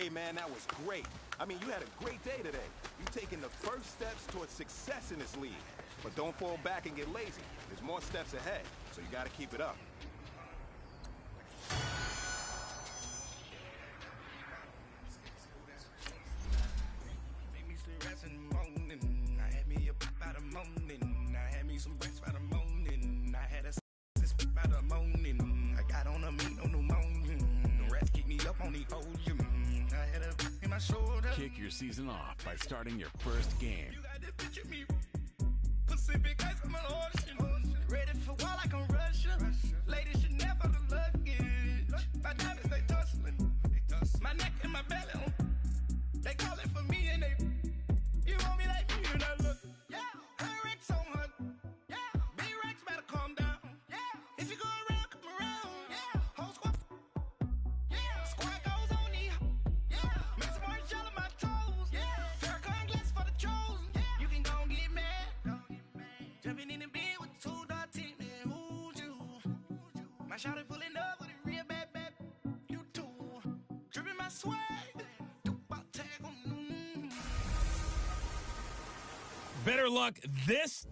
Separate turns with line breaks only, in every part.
Hey, man, that was great. I mean, you had a great day today. You're taking the first steps towards success in this league. But don't fall back and get lazy. There's more steps ahead, so you got to keep it up.
Kick your season off by starting your first game.
Pacific ice from an ocean. Ready for war like I'm Russia. Ladies should never the luggage. My diamonds, they tussling. My neck and my belly. They call it for me and they. You want me like me and I look. Yeah. Her Rex on her. Yeah. Big Rex better calm down. Yeah. If you go around, come around. Yeah. Whole squad. Yeah. Squad goes on me. Yeah. Make some orange gel on my toes. Yeah. Farrakhan glass for the chosen. Yeah. You can go and get mad. Jumping in the bed with 2 dark teeth, man, who's you? My shawty pulling up with a real bad, you too. Dripping my swag, tag on.
Better luck this.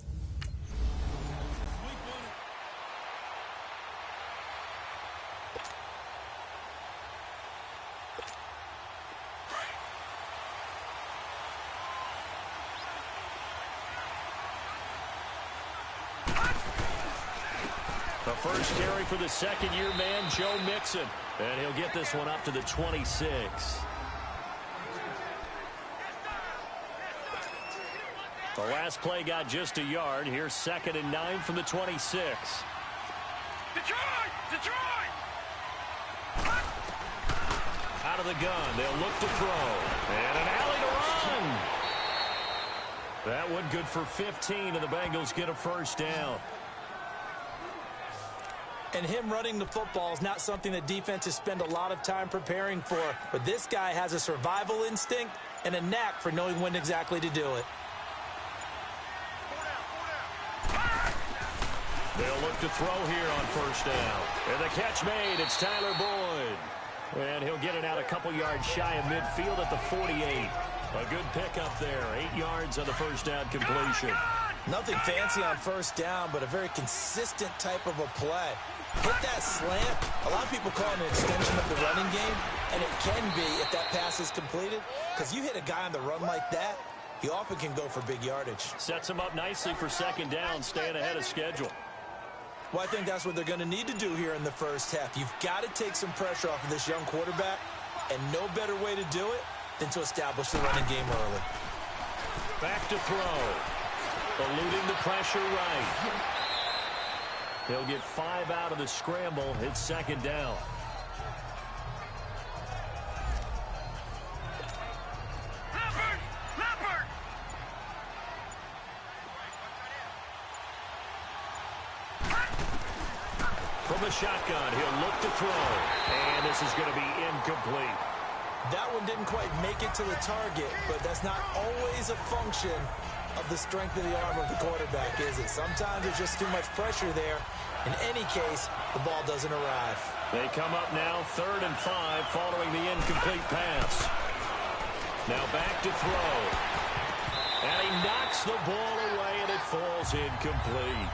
The first carry for the second-year man, Joe Mixon. And he'll get this one up to the 26. The last play got just a yard. Here's 2nd and 9 from the 26.
Detroit!
Out of the gun. They'll look to throw. And an alley to run. That one good for 15, and the Bengals get a first down.
And him running the football is not something that defenses spend a lot of time preparing for. But this guy has a survival instinct and a knack for knowing when exactly to do it.
They'll look to throw here on first down. And the catch made. It's Tyler Boyd. And he'll get it out a couple yards shy of midfield at the 48. A good pickup there. 8 yards on the first down completion.
Nothing fancy on first down, but a very consistent type of a play. Hit that slant. A lot of people call it an extension of the running game, and it can be if that pass is completed, because you hit a guy on the run like that, he often can go for big yardage.
Sets him up nicely for second down, staying ahead of schedule.
Well, I think that's what they're going to need to do here in the first half. You've got to take some pressure off of this young quarterback, and no better way to do it than to establish the running game early.
Back to throw. Eluding the pressure right. He'll get 5 out of the scramble. It's second down.
Leopard!
From the shotgun, he'll look to throw. And this is going to be incomplete.
That one didn't quite make it to the target, but that's not always a function of the strength of the arm of the quarterback, is it? Sometimes there's just too much pressure there. In any case, the ball doesn't arrive.
They come up now 3rd and 5 following the incomplete pass. Now back to throw. And he knocks the ball away, and it falls incomplete.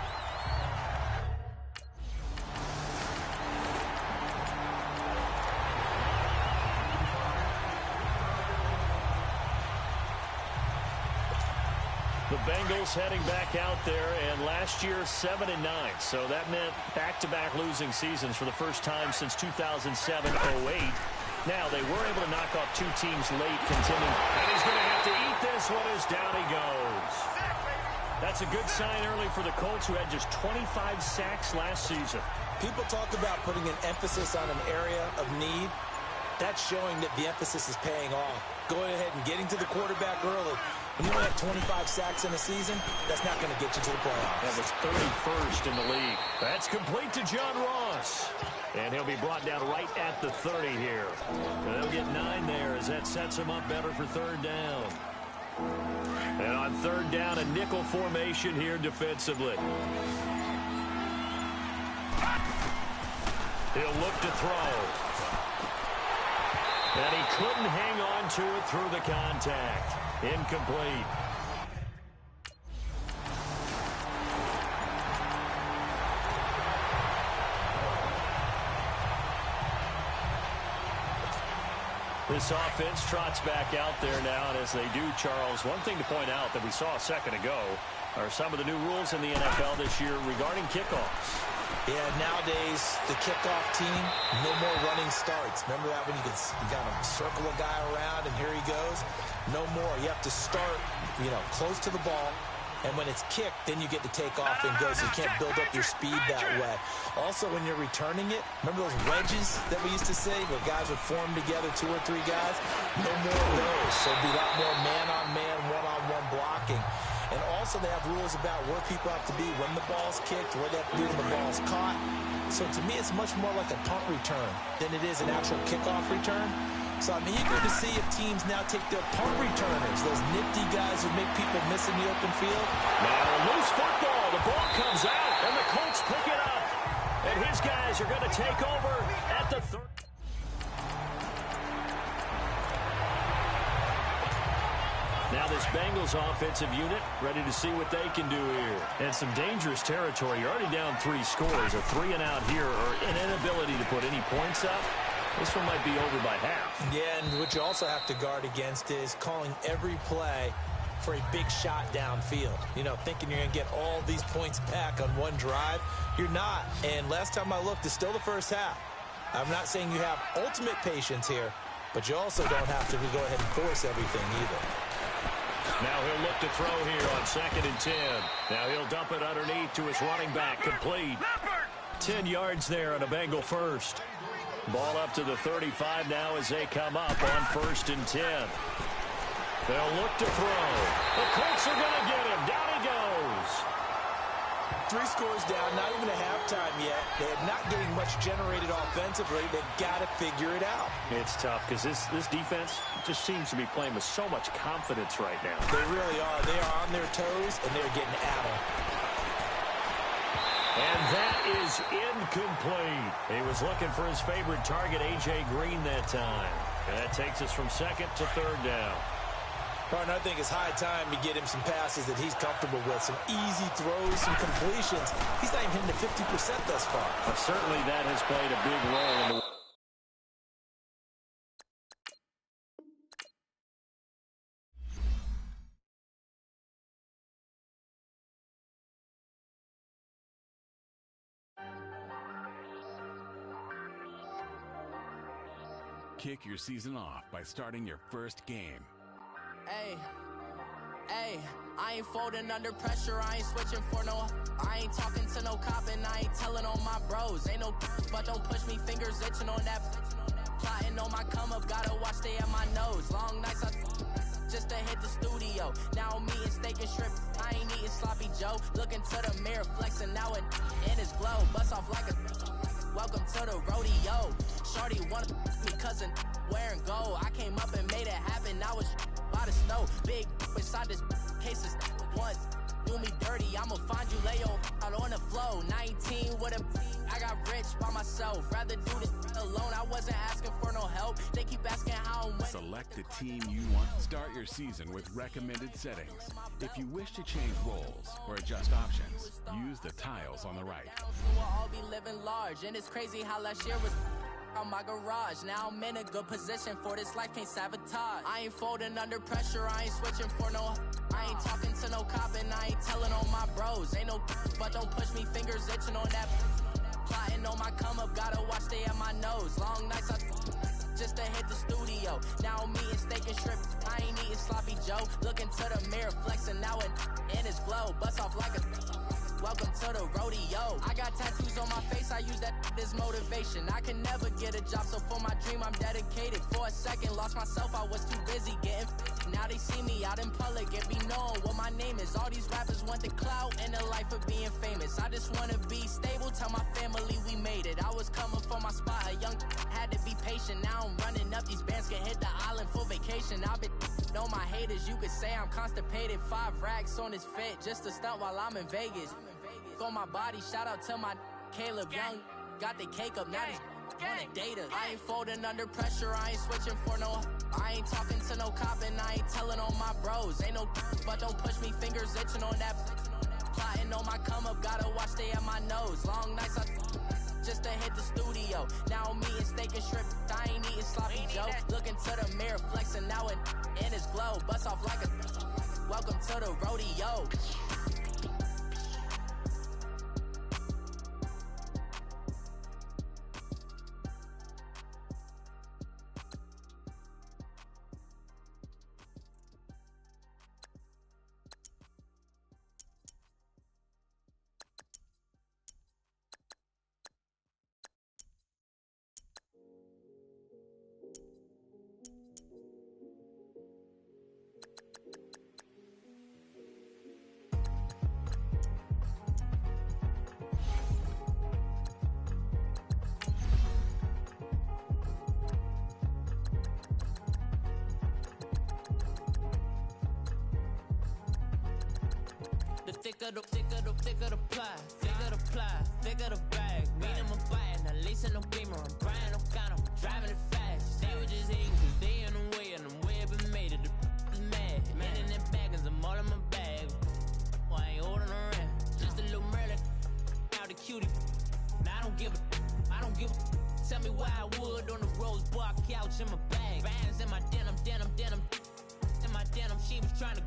The Bengals heading back out there, and last year 7-9. So that meant back-to-back losing seasons for the first time since 2007-08. Now they were able to knock off 2 teams late, contending. And he's going to have to eat this one as down he goes. That's a good sign early for the Colts, who had just 25 sacks last season.
People talk about putting an emphasis on an area of need. That's showing that the emphasis is paying off. Going ahead and getting to the quarterback early. When you only have 25 sacks in a season, that's not going to get you to the playoffs.
That was 31st in the league. That's complete to John Ross. And he'll be brought down right at the 30 here. And they'll get 9 there as that sets him up better for 3rd down. And on 3rd down, a nickel formation here defensively. He'll look to throw. And he couldn't hang on to it through the contact. Incomplete. This offense trots back out there now, and as they do, Charles, one thing to point out that we saw a second ago are some of the new rules in the NFL this year regarding kickoffs.
Yeah, nowadays, the kickoff team, no more running starts. Remember that when you got to circle a guy around and here he goes? No more. You have to start, close to the ball. And when it's kicked, then you get to take off and go, so you can't build up your speed that way. Also, when you're returning it, remember those wedges that we used to say where guys would form together, 2 or 3 guys? No more of those. So it'll be a lot more man-on-man, one-on-one blocking. And also they have rules about where people have to be when the ball's kicked, where they have to be when the ball's caught. So to me, it's much more like a punt return than it is an actual kickoff return. So I'm eager to see if teams now take their punt returners, those nifty guys who make people miss in the open field.
Now a loose football. The ball comes out, and the Colts pick it up. And his guys are going to take over at the 30. Now this Bengals offensive unit ready to see what they can do here. And some dangerous territory. You're already down 3 scores. A 3-and-out here or an inability to put any points up. This one might be over by half.
Yeah, and what you also have to guard against is calling every play for a big shot downfield. Thinking you're going to get all these points back on one drive. You're not. And last time I looked, it's still the first half. I'm not saying you have ultimate patience here, but you also don't have to go ahead and force everything either.
Now he'll look to throw here on 2nd and 10. Now he'll dump it underneath to his running back, complete. 10 yards there on a Bengal first. Ball up to the 35 now as they come up on 1st and 10. They'll look to throw. The Colts are going to get him. Down he goes.
3 scores down, not even a halftime yet. They're not getting much generated offensively. They've got to figure it out.
It's tough because this defense just seems to be playing with so much confidence right now.
They really are. They are on their toes, and they're getting at them.
And that is incomplete. He was looking for his favorite target, A.J. Green, that time. And that takes us from 2nd to 3rd down.
Partner, I think it's high time to get him some passes that he's comfortable with. Some easy throws, some completions. He's not even hitting the 50% thus far.
But certainly that has played a big role in the...
Kick your season off by starting your first game.
Hey, I ain't folding under pressure, I ain't switching for no. I ain't talking to no cop and I ain't telling on my bros. Ain't no, but don't push me, fingers itching on that. Plotting on my come up, gotta watch stay at my nose. Long nights just to hit the studio. Now I'm eating steak and shrimp, I ain't eating sloppy Joe. Looking to the mirror, flexing now and in his glow. Bust off like a... Welcome to the rodeo. Shorty wanna me cousin wearing gold. I came up and made it happen. I was by the snow. Big inside this cases once. Do me dirty. I'ma find you lay out on the flow. 19 with a I got rich by myself. Rather do this alone. I wasn't asking for no help. They keep asking how I'm winning.
Select the team you want. Start your season with recommended settings. If you wish to change roles or adjust options, use the tiles on the right.
We'll all be living large, and it's crazy how last year was on my garage. Now I'm in a good position for this life, can't sabotage. I ain't folding under pressure, I ain't switching for no. I ain't talking to no cop and I ain't telling on my bros. Ain't no, but don't push me, fingers itching on that. Plotting on my come up, gotta watch stay at my nose. Long nights just to hit the studio. Now I'm eating steak and shrimp, I ain't eating sloppy Joe. Looking to the mirror, flexing now and in his glow. Bust off like a... Welcome to the rodeo. I got tattoos on my face, I use that as motivation. I can never get a job, so for my dream I'm dedicated. For a second, lost myself, I was too busy getting now they see me out in public and be known what my name is. All these rappers want the clout and the life of being famous. I just wanna be stable, tell my family we made it. I was coming for my spot, a young had to be patient. Now I'm running up, these bands can hit the island for vacation. I've been on my haters, you could say I'm constipated. 5 racks on his fit, just to stunt while I'm in Vegas. On my body, shout out to my Caleb Young. Got the cake up, now these wanted data. I ain't folding under pressure, I ain't switching for no. I ain't talking to no cop and I ain't telling on my bros. Ain't no but don't push me, fingers itching on that. Plotting on my come up, gotta watch stay at my nose. Long nights I just to hit the studio. Now I'm eating steak and shrimp, I ain't eating sloppy joe. Looking to the mirror, flexing now and in his glow. Bust off like a welcome to the rodeo. Thicker the pie, thicker the bag. Mean I'm a buyer, not leasing no beamer. I'm buying no kind of driving it fast. They were just hating cause they in the way and the way I've been made it. The is mad. Man in them baggins, I'm all in my bag. Well, I ain't holding around. Just a little Merlin, out the cutie. Now I don't give a. Tell me why I would on the rose bar couch in my bag. Bands in my denim. In my denim, she was trying to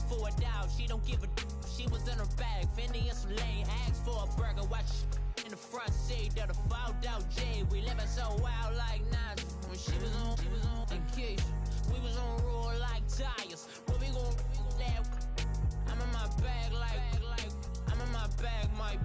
for a doubt. She don't give a. She was in her bag, Fendi and some lane hags for a burger. Watch in the front seat of the fouled out J. We living so wild like Nas. When she was on vacation, we was on roll like tires. What we gon' that? I'm in my bag like I'm in my bag, my.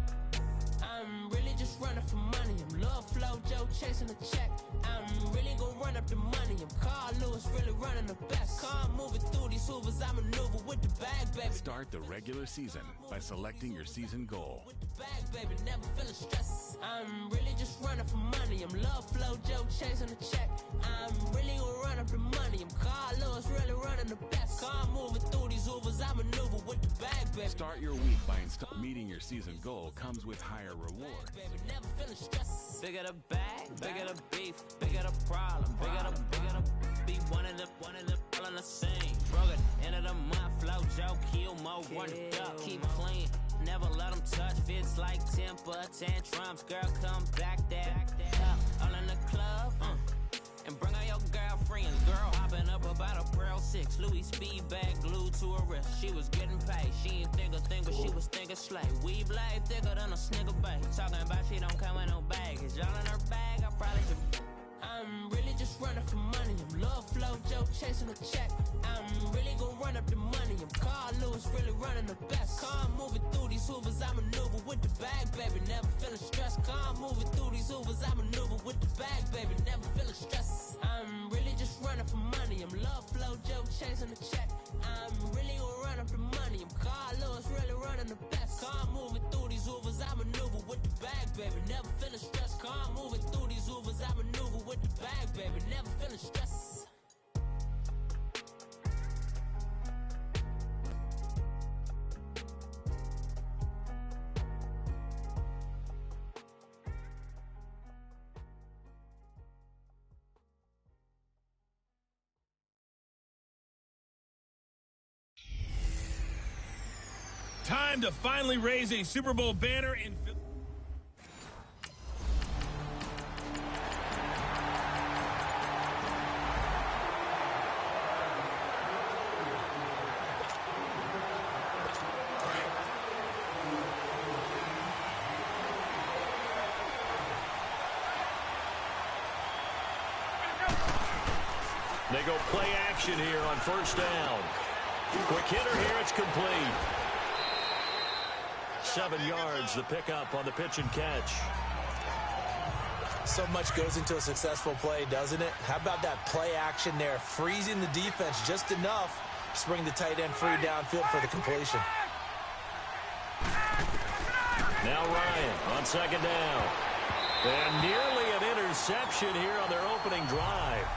I'm really just running for money. I'm Love Flow Joe chasing the check. I'm really gon' run up the money. I'm Carl Lewis, really running the best. Car moving through these hoovers, I maneuver with the bag, baby.
Start the regular season by selecting your season goal.
With the bag, baby, never feeling stressed. I'm really just running for money. I'm Love Flow Joe chasing the check. I'm really gon' run up the money. I'm Carl Lewis, really running the best. Car moving through these hoovers, I maneuver with the bag, baby.
Start your week by meeting your season goal comes with higher reward.
Baby, never feeling stressed. Bigger the bag, bigger the beef, bigger the problem, bigger the be one of the all in the same. Broke it, end of the month, Flow Joe, kill mo, run it up, keep clean. Never let them touch, fits like temper tantrums. Girl, come back that up, all in the club, and bring out your girlfriends. Girl, hopping up about a Pearl 6, Louis speed bag glued to her wrist. She was getting paid, she ain't think a thing, but she was thinking slay. We blade thicker than a snigger bag. Talking about she don't come with no baggage. Y'all in her bag, I probably should. I'm really just running for money. I'm Love Flow Joe chasing the check. I'm really gon' run up the money. I'm Carl Lewis, really running the best. Car moving through these hoovers, I maneuver with the bag, baby, never feeling stressed. Car moving through these hoovers, I maneuver with the bag, baby, never feeling stressed. I'm really just running for money. I'm Love Flow Joe chasing the check. I'm really gon' run up the money. I'm Carl Lewis, really running the best. Car moving through these hoovers, I maneuver with the bag, baby, never feeling stressed. Car moving through these hoovers, I maneuver with the bag, baby, never feeling stressed.
Time to finally raise a Super Bowl banner in
They go play action here on first down. Quick hitter here, it's complete. 7 yards, the pickup on the pitch and catch.
So much goes into a successful play, doesn't it? How about that play action there, freezing the defense just enough to bring the tight end free downfield for the completion.
Now Ryan on second down. And nearly an interception here on their opening drive.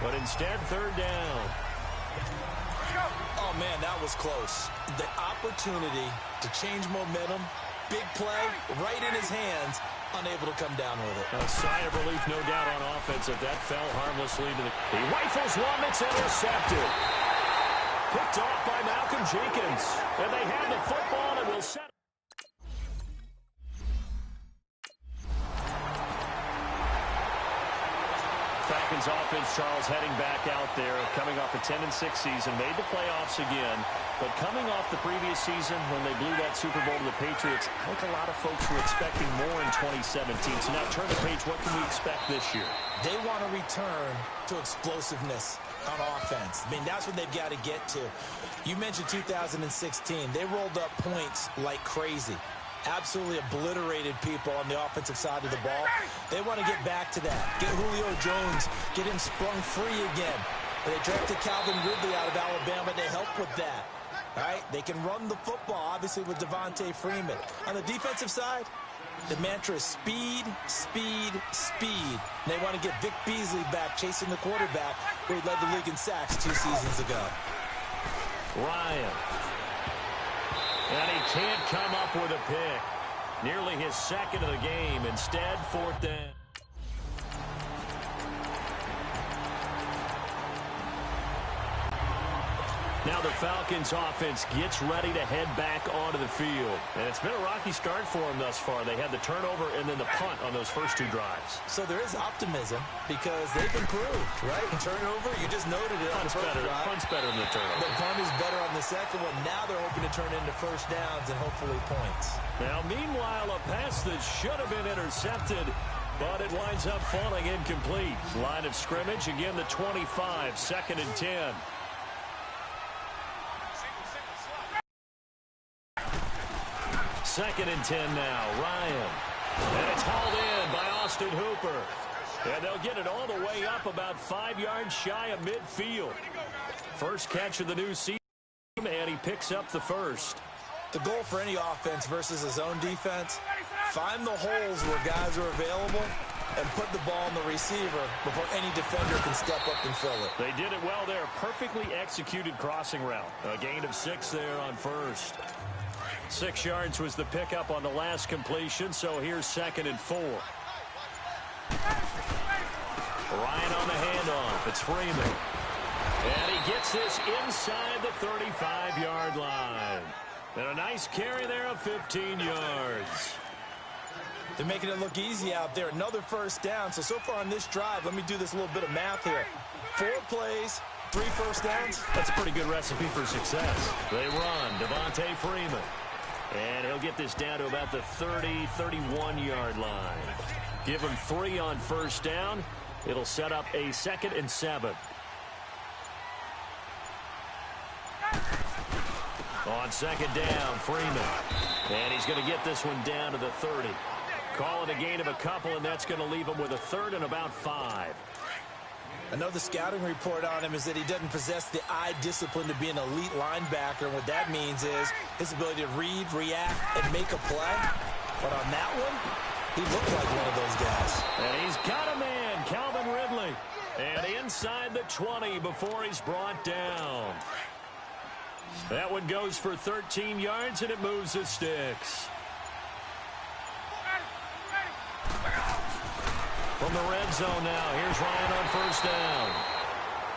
But instead, third down.
Oh, man, that was close. The opportunity to change momentum big play right in his hands, unable to come down with it.
A sigh of relief, no doubt, on offense if that fell harmlessly to the... He rifles one that's intercepted. Picked off by Malcolm Jenkins. And they have the football and will set... Falcons offense, Charles, heading back out there, coming off a 10-6 season, made the playoffs again, but coming off the previous season when they blew that Super Bowl to the Patriots, I think a lot of folks were expecting more in 2017. So now turn the page, what can we expect this year?
They want to return to explosiveness on offense. I mean, that's what they've got to get to. You mentioned 2016. They rolled up points like crazy. Absolutely obliterated people on the offensive side of the ball. They want to get back to that. Get Julio Jones, get him sprung free again. They drafted Calvin Ridley out of Alabama to help with that. All right? They can run the football, obviously, with Devontae Freeman. On the defensive side, the mantra is speed, speed, speed. And they want to get Vic Beasley back chasing the quarterback, where he led the league in sacks 2 seasons ago.
Ryan. And he can't come up with a pick. Nearly his second of the game. Instead, 4th down. Now the Falcons offense gets ready to head back onto the field. And it's been a rocky start for them thus far. They had the turnover and then the punt on those first 2 drives.
So there is optimism because they've improved, right? Turnover, you just noted it.
Punt's better. Punt's better than the turnover.
The punt is better on the second one. Now they're hoping to turn into first downs and hopefully points.
Now, meanwhile, a pass that should have been intercepted, but it winds up falling incomplete. Line of scrimmage, again the 25, 2nd and 10. Second and 10 now. Ryan. And it's hauled in by Austin Hooper. And they'll get it all the way up about 5 yards shy of midfield. First catch of the new season, and he picks up the first.
The goal for any offense versus his own defense, find the holes where guys are available and put the ball on the receiver before any defender can step up and fill it.
They did it well there. Perfectly executed crossing route. A gain of 6 there on first. 6 yards was the pickup on the last completion, so here's 2nd and 4. Ryan on the handoff. It's Freeman. And he gets this inside the 35-yard line. And a nice carry there of 15 yards.
They're making it look easy out there. Another first down. So far on this drive, let me do this little bit of math here. 4 plays, 3 first downs.
That's a pretty good recipe for success. They run. Devontae Freeman. And he'll get this down to about the 30, 31-yard line. Give him 3 on first down. It'll set up a 2nd and 7. On 2nd down, Freeman. And he's going to get this one down to the 30. Call it a gain of a couple, and that's going to leave him with a 3rd and about 5.
Another scouting report on him is that he doesn't possess the eye discipline to be an elite linebacker. And what that means is his ability to read, react, and make a play. But on that one, he looked like one of those guys.
And he's got a man, Calvin Ridley. And inside the 20 before he's brought down. That one goes for 13 yards, and it moves the sticks. From the red zone now, here's Ryan on first down.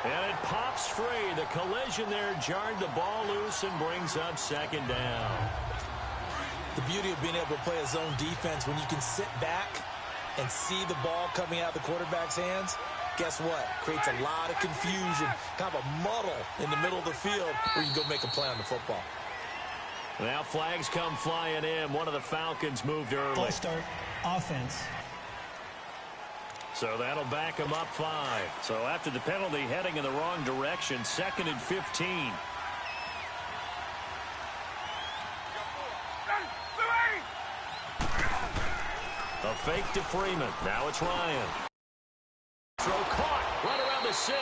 And it pops free. The collision there jarred the ball loose and brings up 2nd down.
The beauty of being able to play a zone defense when you can sit back and see the ball coming out of the quarterback's hands, guess what? Creates a lot of confusion, kind of a muddle in the middle of the field where you can go make a play on the football.
Now flags come flying in. One of the Falcons moved early.
Ball start, offense.
So that'll back him up 5. So after the penalty, heading in the wrong direction, 2nd and 15. A fake to Freeman. Now it's Ryan. Throw caught right around the 6.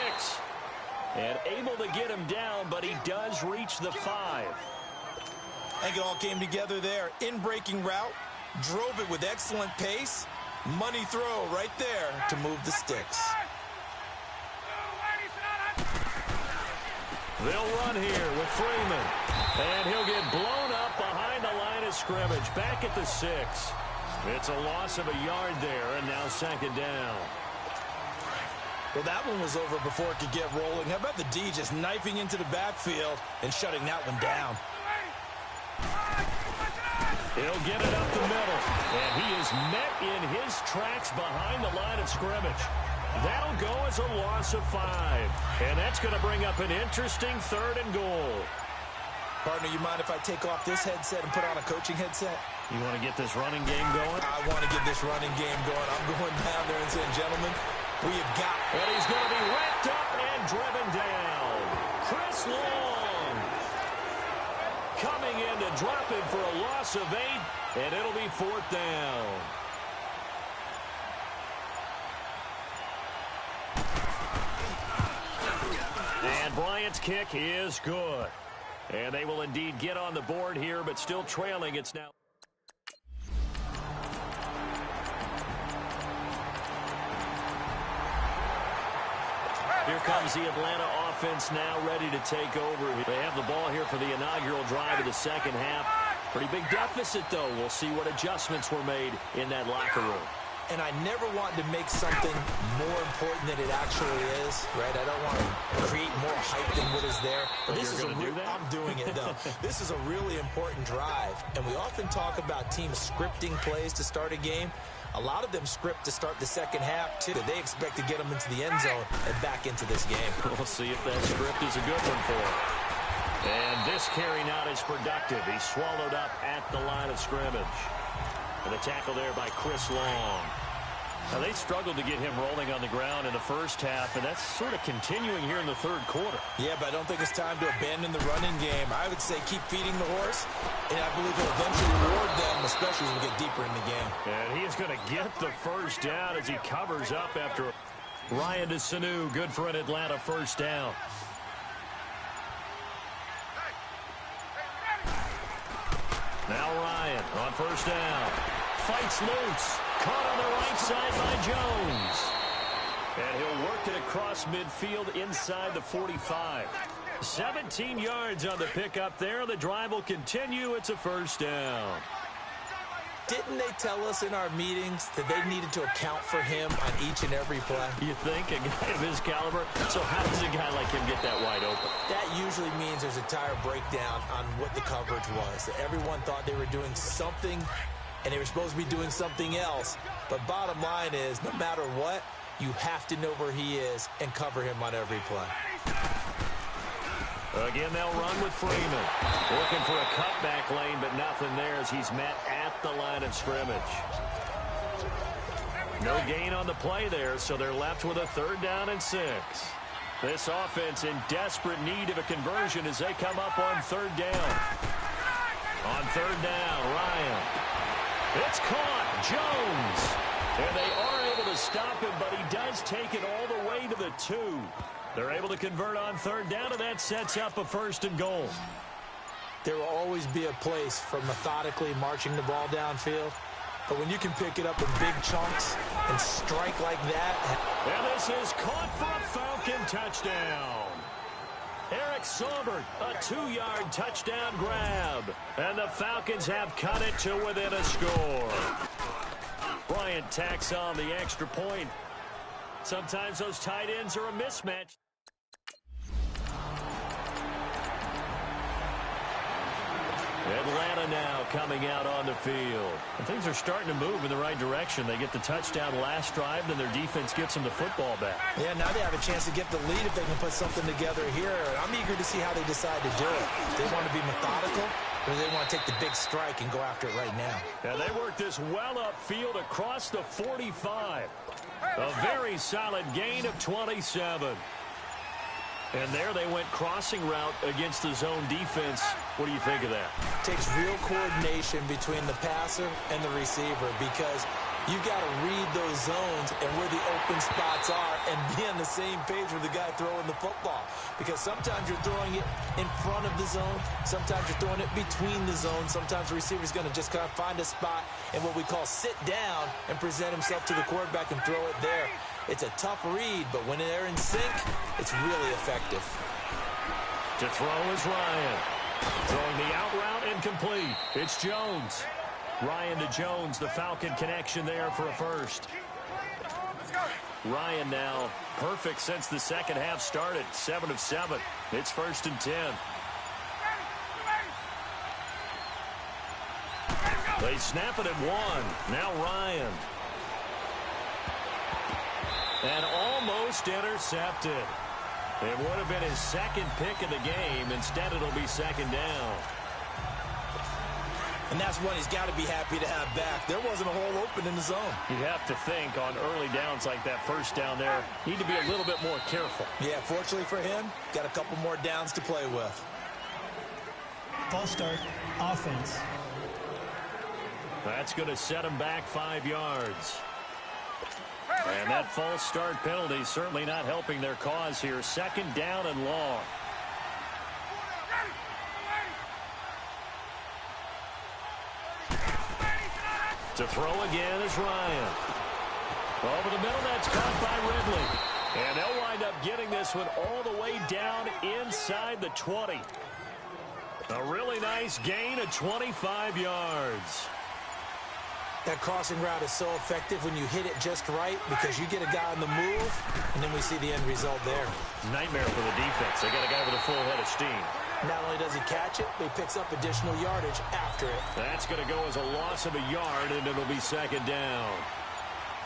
And able to get him down, but he does reach the 5.
I think it all came together there. In-breaking route, drove it with excellent pace. Money throw right there to move the sticks.
They'll run here with Freeman. And he'll get blown up behind the line of of scrimmage, back at the 6. It's a loss of a yard there, and now second down.
Well, that one was over before it could get rolling. How about the D just knifing into the backfield and shutting that one down?
He'll get it up the middle, and he is met in his tracks behind the line of scrimmage. That'll go as a loss of 5, and that's going to bring up an interesting 3rd and goal.
Partner, you mind if I take off this headset and put on a coaching headset?
You want to get this running game going?
I want to get this running game going. I'm going down there and saying, gentlemen, we have got...
And he's going to be wrapped up and driven down. Chris Long coming in to drop him for a loss of 8, and it'll be 4th down. And Bryant's kick is good. And they will indeed get on the board here, but still trailing. It's now... Here comes the Atlanta offense now ready to take over. They have the ball here for the inaugural drive of the second half. Pretty big deficit, though. We'll see what adjustments were made in that locker room.
And I never want to make something more important than it actually is, right? I don't want to create more hype than what is there. But this is I'm doing it, though. This is a really important drive. And we often talk about teams scripting plays to start a game. A lot of them script to start the second half, too. They expect to get them into the end zone and back into this game.
We'll see if that script is a good one for him. And this carry not as productive. He's swallowed up at the line of scrimmage. And the tackle there by Chris Long. Now, they struggled to get him rolling on the ground in the first half, and that's sort of continuing here in the third quarter.
Yeah, but I don't think it's time to abandon the running game. I would say keep feeding the horse, and I believe he'll eventually reward them, especially as we get deeper in the game.
And he is going to get the first down as he covers up after Ryan to Sanu. Good for an Atlanta first down. Now Ryan on first down. Fights loose. Caught on the right side by Jones. And he'll work it across midfield inside the 45. 17 yards on the pickup there. The drive will continue. It's a first down.
Didn't they tell us in our meetings that they needed to account for him on each and every play?
You think? A guy of his caliber? So how does a guy like him get that wide open?
That usually means there's a tire breakdown on what the coverage was. That everyone thought they were doing something, and they were supposed to be doing something else. But bottom line is, no matter what, you have to know where he is and cover him on every play.
Again, they'll run with Freeman. Looking for a cutback lane, but nothing there as he's met at the line of scrimmage. No gain on the play there, so they're left with a 3rd down and 6. This offense in desperate need of a conversion as they come up on 3rd down. On 3rd down, Ryan. It's caught. Jones. And they are able to stop him, but he does take it all the way to the 2. They're able to convert on 3rd down, and that sets up a 1st and goal.
There will always be a place for methodically marching the ball downfield. But when you can pick it up in big chunks and strike like that.
And this is caught for a Falcon touchdown. Eric Saubert, a 2-yard touchdown grab. And the Falcons have cut it to within a score. Bryant tacks on the extra point. Sometimes those tight ends are a mismatch. Atlanta now coming out on the field. And things are starting to move in the right direction. They get the touchdown last drive, then their defense gets them the football back.
Yeah, now they have a chance to get the lead if they can put something together here. I'm eager to see how they decide to do it. They want to be methodical, or they want to take the big strike and go after it right now.
And they work this well upfield across the 45. A very solid gain of 27. And there they went crossing route against the zone defense. What do you think of that?
Takes real coordination between the passer and the receiver because you've got to read those zones and where the open spots are and be on the same page with the guy throwing the football. Because sometimes you're throwing it in front of the zone. Sometimes you're throwing it between the zones. Sometimes the receiver's going to just kind of find a spot and what we call sit down and present himself to the quarterback and throw it there. It's a tough read, but when they're in sync, it's really effective.
To throw is Ryan. And he'll get it Throwing the out route incomplete. It's Jones. Ryan to Jones, the Falcon connection there for a first. Ryan now perfect since the second half started. 7 of 7. It's 1st and 10. They snap it at 1. Now Ryan. And almost intercepted. It would have been his second pick of the game. Instead, it'll be 2nd down.
And that's one he's got to be happy to have back. There wasn't a hole open in the zone.
You have to think on early downs like that, first down there, need to be a little bit more careful.
Yeah, fortunately for him, got a couple more downs to play with.
False start, offense.
That's going to set him back 5 yards. And that false start penalty certainly not helping their cause here. 2nd down and long. To throw again is Ryan. Over the middle, that's caught by Ridley. And they'll wind up getting this one all the way down inside the 20. A really nice gain of 25 yards.
That crossing route is so effective when you hit it just right because you get a guy on the move, and then we see the end result there.
Nightmare for the defense. They got a guy with a full head of steam.
Not only does he catch it, but he picks up additional yardage after it.
That's going to go as a loss of a yard, and it'll be 2nd down.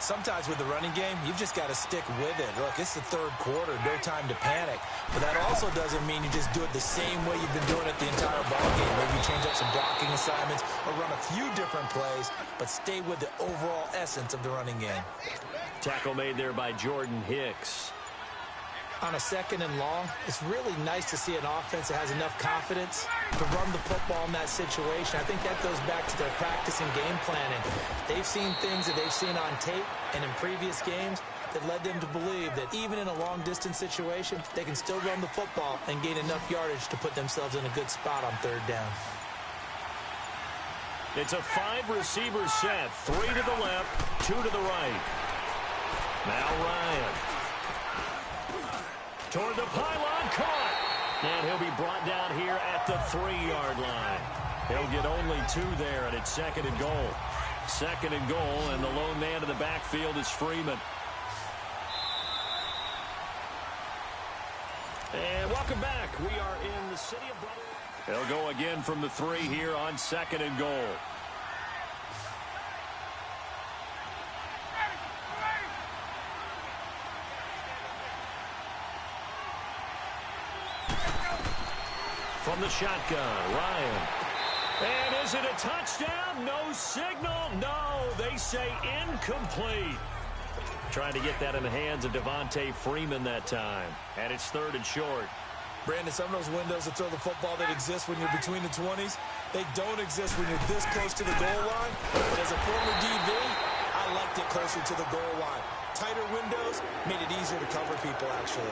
Sometimes with the running game, you've just got to stick with it. Look, it's the 3rd quarter, no time to panic. But that also doesn't mean you just do it the same way you've been doing it the entire ballgame. Maybe change up some blocking assignments or run a few different plays, but stay with the overall essence of the running game.
Tackle made there by Jordan Hicks.
On a 2nd and long, it's really nice to see an offense that has enough confidence to run the football in that situation. I think that goes back to their practice and game planning. They've seen things that they've seen on tape and in previous games that led them to believe that even in a long-distance situation, they can still run the football and gain enough yardage to put themselves in a good spot on 3rd down.
It's a 5-receiver set. 3 to the left, 2 to the right. Now Ryan. Toward the pylon, caught. And he'll be brought down here at the 3-yard line. He'll get only 2 there, and it's 2nd and goal. 2nd and goal, and the lone man in the backfield is Freeman. And welcome back. We are in the city of Brotherhood. They'll go again from the 3 here on 2nd and goal. From the shotgun, Ryan. And is it a touchdown? No signal. No, they say incomplete. Trying to get that in the hands of Devontae Freeman that time. And it's 3rd and short.
Brandon, some of those windows to throw the football that exist when you're between the 20s, they don't exist when you're this close to the goal line. But as a former DV, I liked it closer to the goal line. Tighter windows made it easier to cover people, actually.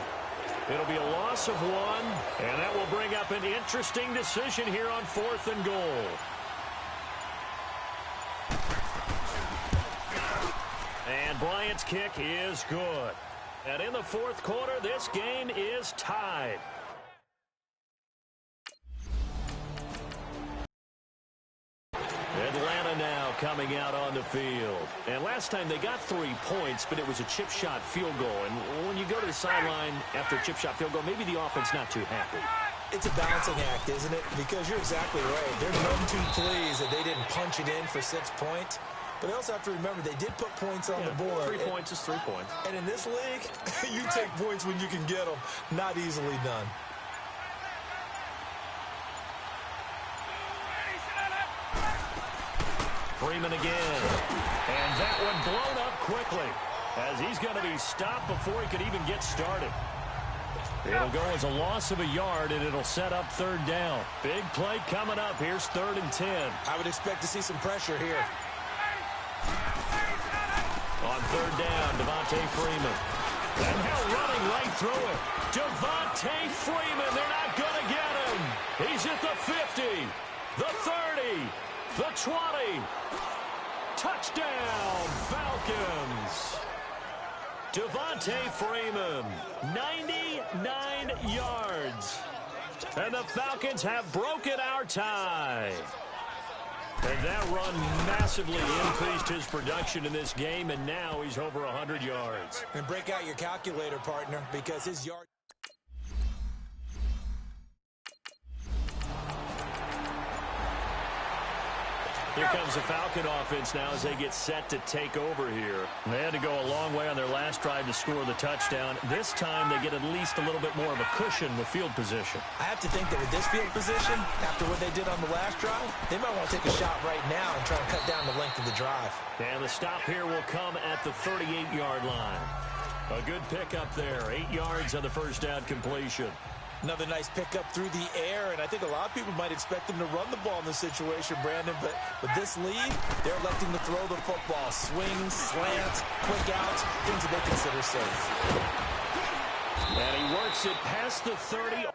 It'll be a loss of 1, and that will bring up an interesting decision here on 4th and goal. And Bryant's kick is good. And in the 4th quarter, this game is tied. Atlanta now coming out on the field. And last time they got 3 points, but it was a chip shot field goal. And when you go to the sideline after a chip shot field goal, maybe the offense not too happy.
It's a balancing act, isn't it? Because you're exactly right. They're none too pleased that they didn't punch it in for 6 points. But they also have to remember they did put points on the board.
3 points is 3 points.
And in this league, you take points when you can get them. Not easily done.
Freeman again. And that one blown up quickly as he's going to be stopped before he could even get started. It'll go as a loss of a yard, and it'll set up 3rd down. Big play coming up. Here's 3rd and 10.
I would expect to see some pressure here.
On 3rd down, Devontae Freeman. And Hill running right through it. Devontae Freeman, they're not going to get him. He's at the 50, the 30, the 20. Touchdown, Falcons. Devontae Freeman, 99 yards. And the Falcons have broken our tie. And that run massively increased his production in this game, and now he's over 100 yards.
And break out your calculator, partner, because his yard...
Here comes the Falcon offense now as they get set to take over here. They had to go a long way on their last drive to score the touchdown. This time they get at least a little bit more of a cushion with field position.
I have to think that with this field position, after what they did on the last drive, they might want to take a shot right now and try to cut down the length of the drive.
And the stop here will come at the 38-yard line. A good pickup there, 8 yards on the first down completion.
Another nice pickup through the air, and I think a lot of people might expect them to run the ball in this situation, Brandon, but with this lead, they're electing to throw the football. Swings, slants, quick outs, things that they consider safe.
And he works it past the 30.